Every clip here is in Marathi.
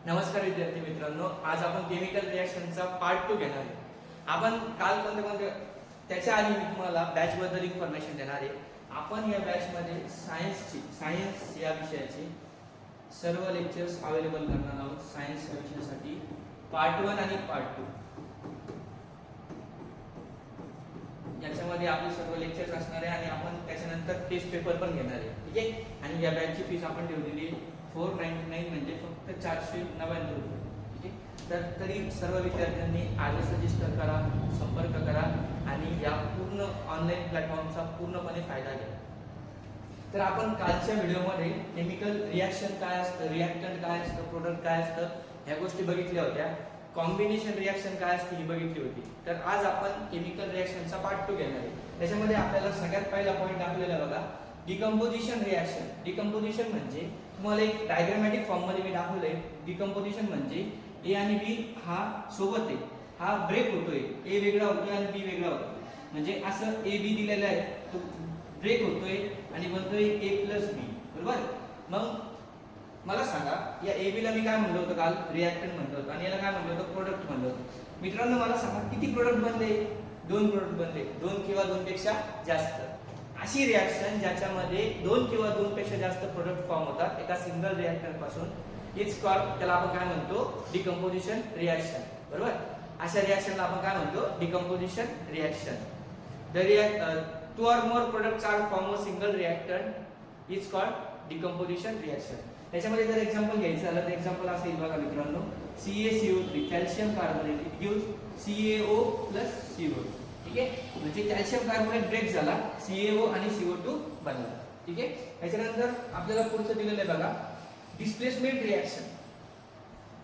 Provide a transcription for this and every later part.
नमस्कार विद्यार्थी मित्रांनो, आज आपण केमिकल रिएक्शनचा पार्ट 2 घेणार आहे। आपण काल कोणत्या त्याच्या आधी मी तुम्हाला बॅच बद्दल इन्फॉर्मेशन देणार आहे। आपण या बॅच मध्ये सायन्स या विषयाचे सर्व लेक्चर्स अवेलेबल करणार आहोत। सायन्स या विषयासाठी पार्ट 1 आणि पार्ट 2 याच्यामध्ये आपले सर्व लेक्चर्स असणार आहे आणि आपण त्याच्यानंतर टेस्ट पेपर पण घेणार आहे, ठीक आहे। आणि या बॅचची फीस आपण ठेवलेली 499 म्हणजे फक्त 499 रुपये, ठीक आहे। तर तरी सर्व विद्यार्थ्यांनी आजच रजिस्टर करा, संपर्क करा आणि या पूर्ण ऑनलाईन प्लॅटफॉर्मचा पूर्णपणे फायदा घ्या। तर आपण कालच्या व्हिडिओमध्ये केमिकल रिएक्शन काय असतं, रिएक्टंट काय असतं, प्रोडक्ट काय असतं ह्या गोष्टी बघितल्या होत्या। कॉम्बिनेशन रिएक्शन काय असते ही बघितली होती। तर आज आपण केमिकल रिएक्शनचा पार्ट 2 घेणार आहे। त्याच्यामध्ये आपल्याला सगळ्यात पहिला पॉइंट आपल्याला बघा, डिकम्पोजिशन रिएक्शन। डिकम्पोजिशन म्हणजे तुम्हाला एक डायग्रामॅटिक फॉर्म मध्ये मी दाखवलंय। डिकम्पोजिशन म्हणजे ए आणि बी हा सोबत आहे, हा ब्रेक होतोय, ए वेगळा होतोय आणि बी वेगळा होतोय। म्हणजे असं ए बी दिलेला आहे, तो ब्रेक होतोय आणि बनतोय ए प्लस बी, बरोबर। मग मला सांगा, या ए बी ला मी काय म्हणलं होतं काल, रिएक्टंट म्हणलं होतं, आणि याला काय म्हणलं होतं, प्रोडक्ट म्हणलं होतं। मित्रांनो मला सांगा किती प्रोडक्ट बनले? 2 प्रोडक्ट बनले, 2 किंवा 2 पेक्षा जास्त। अशी रिएक्शन ज्याच्यामध्ये 2 किंवा 2 पेक्षा जास्त प्रोडक्ट फॉर्म होतात एका सिंगल रिएक्टर पासून, इट्स कॉल्ड, त्याला आपण काय म्हणतो, डिकम्पोजिशन रिएक्शन, बरोबर। अशा रिएक्शनला आपण काय म्हणतो, decomposition reaction. Two or more products are formed a single reactor it's called decomposition reaction. त्याच्यामध्ये जर एक्झाम्पल घ्यायचं झालं तर एक्झाम्पल असं येईल बघा मित्रांनो, CaCO3 calcium carbonate, it gives CaO plus CO, ठीक आहे। म्हणजे कॅल्शियम कार्बोनेट ब्रेक झाला, CaO आणि CO2 बनला, ठीक आहे। त्याच्यानंतर आपल्याला पुढचं दिलेलं आहे बघा, डिस्प्लेसमेंट रिएक्शन।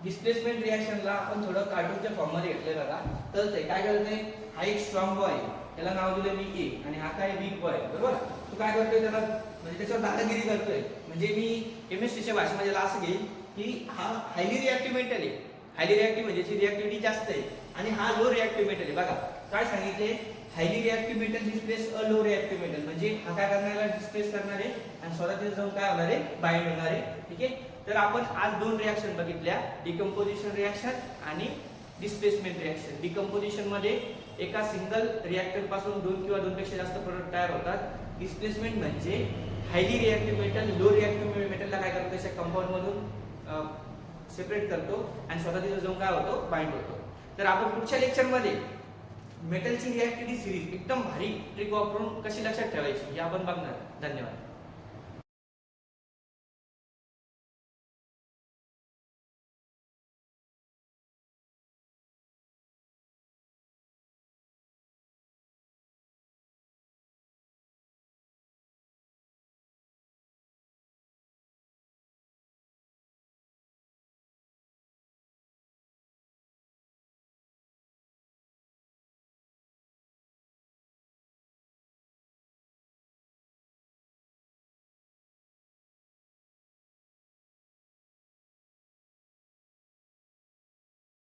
डिस्प्लेसमेंट रिएक्शनला आपण थोडं कार्टूनच्या फॉर्म मध्ये घेतलंय बघा। तर ते काय करतंय, हा एक स्ट्रॉंग बॉय आहे, त्याला नाव दिलं मी ए, आणि हा काय वीक बॉय, बरोबर। तो काय करतोय, त्याला म्हणजे त्याच्यावर दादागिरी करतोय। म्हणजे मी केमिस्ट्रीच्या भाषेमध्ये असं घेईल की हा हायली रिएक्टिव्ह मेटल आहे, हायली रिएक्टिव्ह म्हणजे त्याची रिएक्टिव्हिटी जास्त आहे, आणि हा लो रिएक्टिव्ह मेटल आहे। बघा काय सांगितले, हायली रिएक्टिव्ह मेटल डिस्प्लेस अ लो रिएक्टिव्ह मेटल, म्हणजे हा काय करणार आहे, डिस्प्लेस करणार आहे आणि स्वतः तिथे जाऊन काय होणार आहे, बाइंड होणार आहे, ठीक आहे। तर आपण आज 2 रिएक्शन बघितल्या, डिकम्पोजिशन रिएक्शन आणि डिस्प्लेसमेंट रिएक्शन। डिकम्पोजिशन मध्ये एका सिंगल रिएक्टर पासून 2 किंवा 2 पेक्षा जास्त प्रोडक्ट तयार होतात। डिस्प्लेसमेंट म्हणजे highly reactive metal low reactive मेटलला काय करतो, अशा कंपाऊंड मधून सेपरेट करतो आणि स्वतः तिथे जाऊन काय होतो, बाइंड होतो। तर आपण पुढच्या लेक्चर मध्ये मेटलची रिएक्टिव्हिटी सिरीज एकदम भारी ट्रिक वापरून कशी लक्षात ठेवायची हे आपण बघणार। धन्यवाद।